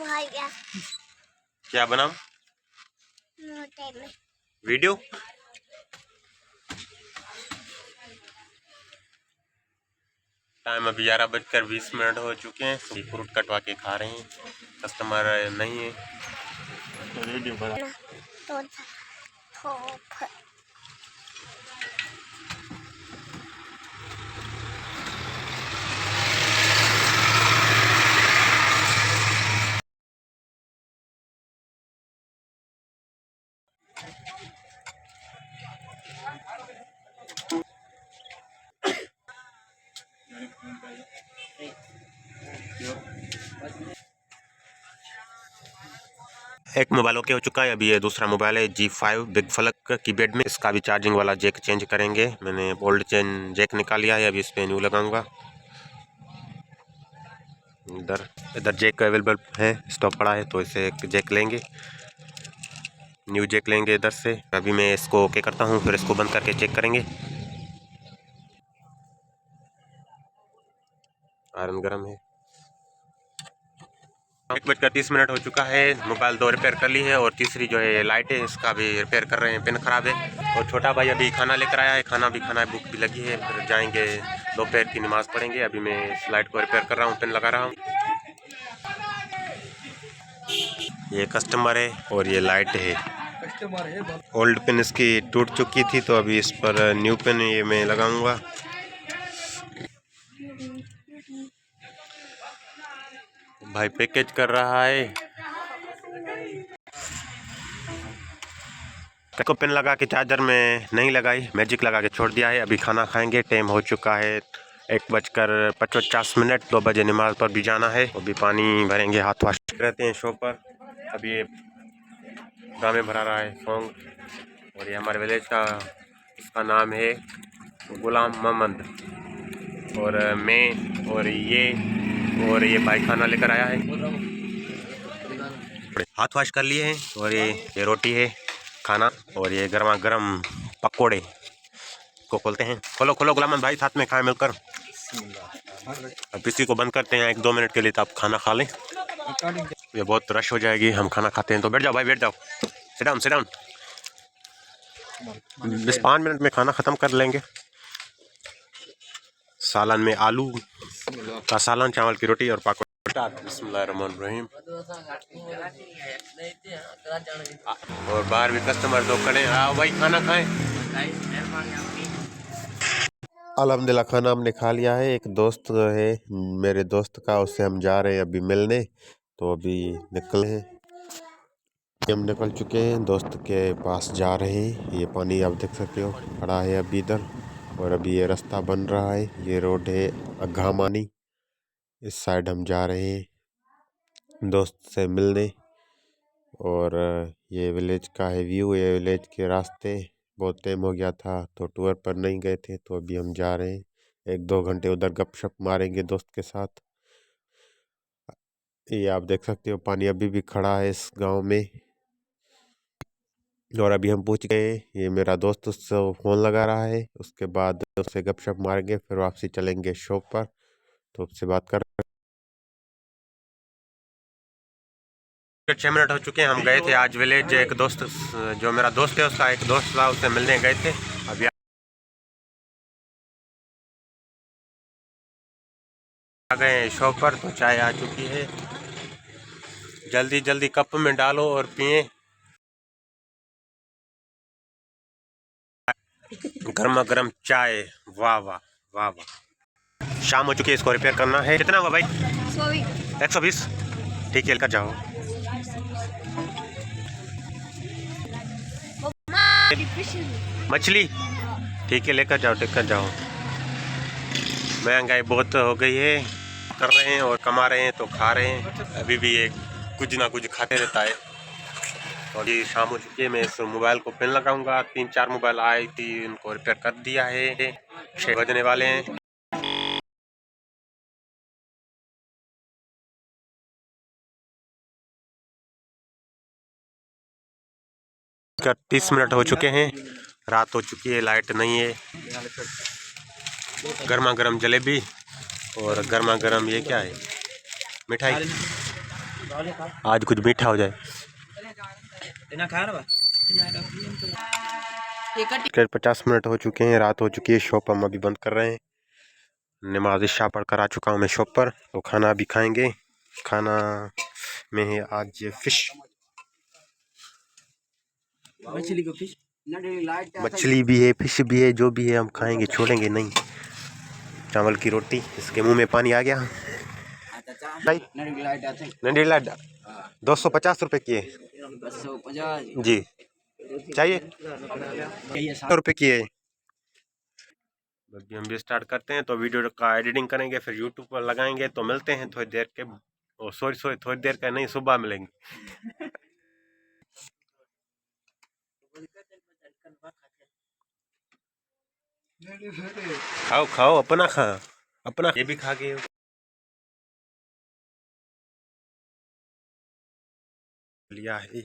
भाई क्या बनाऊं? वीडियो। टाइम अभी 11:20 हो चुके हैं। फ्रूट कटवा के खा रहे हैं। कस्टमर नहीं है तो वीडियो बना। एक मोबाइल ओके हो चुका है। अभी ये दूसरा मोबाइल है G5 बिग फ्लक कीपैड में। इसका भी चार्जिंग वाला जैक चेंज करेंगे। मैंने ओल्ड चेन जैक निकाल लिया है। अभी इस पे न्यू लगाऊंगा। इधर इधर जैक अवेलेबल है, स्टॉक पड़ा है तो इसे एक जैक लेंगे, न्यू जैक लेंगे इधर से। अभी मैं इसको ओके करता हूँ, फिर इसको बंद करके चेक करेंगे। आयरन गर्म है। 1:30 हो चुका है। मोबाइल 2 रिपेयर कर ली है और तीसरी जो है लाइट है इसका भी रिपेयर कर रहे हैं, पिन खराब है। और छोटा भाई अभी खाना लेकर आया है, खाना भी खाना है, भूख भी लगी है। फिर जाएंगे दोपहर की नमाज पढ़ेंगे। अभी मैं इस लाइट को रिपेयर कर रहा हूँ, पिन लगा रहा हूँ। ये कस्टमर है और ये लाइट है। ओल्ड पिन इसकी टूट चुकी थी तो अभी इस पर न्यू पिन ये मैं लगाऊंगा। भाई पैकेज कर रहा है। को पिन लगा के चार्जर में नहीं लगाई, मैजिक लगा के छोड़ दिया है। अभी खाना खाएंगे। टाइम हो चुका है 1:50। 2 बजे नमाज पर भी जाना है। अभी पानी भरेंगे, हाथ वाश रहते हैं शॉप पर। अभी ये गाँव में भरा रहा है सॉन्ग। और ये हमारे विलेज का, इसका नाम है गुलाम मोहम्मद। और मैं और ये भाई खाना लेकर आया है। हाथ वाश कर लिए हैं। और ये रोटी है खाना, और ये गर्मा गर्म पकोड़े को खोलते हैं। खोलो खोलो गुलाम भाई, साथ में खाएं मिलकर। अब इसी को बंद करते हैं 1-2 मिनट के लिए, तो आप खाना खा लें। ये बहुत रश हो जाएगी, हम खाना खाते हैं। तो बैठ जाओ भाई, बैठ जाओ, सिट डाउन सिट डाउन। बस 5 मिनट में खाना ख़त्म कर लेंगे। सालन में आलू का सालन, चावल की रोटी और पकोड़े। बिस्मिल्लाहिर्रहमानिर्रहीम। और बाहर भी कस्टमर तो खड़े हैं। आओ भाई खाना खाएं। अल्हम्दुलिल्लाह खाना हमने खा लिया है। एक दोस्त है मेरे दोस्त का, उससे हम जा रहे हैं अभी मिलने। तो अभी निकले हैं, हम निकल चुके हैं, दोस्त के पास जा रहे हैं। ये पानी आप देख सकते हो खड़ा है अभी इधर। और अभी ये रास्ता बन रहा है। ये रोड है अघामानी, इस साइड हम जा रहे हैं दोस्त से मिलने। और ये विलेज का है व्यू। ये विलेज के रास्ते, बहुत टाइम हो गया था तो टूर पर नहीं गए थे, तो अभी हम जा रहे हैं। 1-2 घंटे उधर गपशप मारेंगे दोस्त के साथ। ये आप देख सकते हो पानी अभी भी खड़ा है इस गांव में। और अभी हम पूछ गए, ये मेरा दोस्त उससे फ़ोन लगा रहा है। उसके बाद उससे गपशप मारेंगे, फिर वापसी चलेंगे शॉप पर। तो उससे बात कर 6 मिनट हो चुके हैं। हम गए थे आज विलेज। एक दोस्त, जो मेरा दोस्त है उसका एक दोस्त था, उससे मिलने गए थे। अभी आ गए शॉप पर, तो चाय आ चुकी है। जल्दी जल्दी कप में डालो और पिए। गर्मा गर्म चाय, वाह वाह वाह वाह। शाम हो चुकी है, इसको रिपेयर करना है। कितना हुआ भाई? 120। ठीक है, लेकर जाओ। मछली ठीक है, लेकर जाओ। महंगाई बहुत हो गई है, कर रहे हैं और कमा रहे हैं तो खा रहे हैं। अभी भी ये कुछ ना कुछ खाते रहता है। और ये शाम हो चुकी है, मैं इस मोबाइल को पिन लगाऊंगा। 3-4 मोबाइल आई थी, उनको रिपेयर कर दिया है। 6 बजने वाले हैं। 30 मिनट हो चुके हैं, रात हो चुकी है, लाइट नहीं है। गर्मा गर्म जलेबी और गर्मा गर्म ये क्या है, मिठाई। आज कुछ मीठा हो जाए। 50 मिनट हो चुके हैं, रात हो चुकी है, शॉप हम अभी बंद कर रहे हैं। नमाज इशा पढ़ कर आ चुका हूँ मैं शॉप पर, तो खाना अभी खाएंगे। खाना में है आज फिश, मछली भी है, फिश भी है, जो भी है हम खाएंगे, छोड़ेंगे नहीं। चावल की रोटी, इसके मुंह में पानी आ गया। नंडी लाइट 250 रुपए की है जी, चाहिए 100 रुपए की है। अभी हम भी स्टार्ट करते हैं, तो वीडियो का एडिटिंग करेंगे, फिर यूट्यूब पर लगाएंगे। तो मिलते हैं थोड़ी देर के, सॉरी थोड़ी देर का नहीं, सुबह मिलेंगे। खाओ खाओ, अपना खा, अपना ये भी खा के लिया है।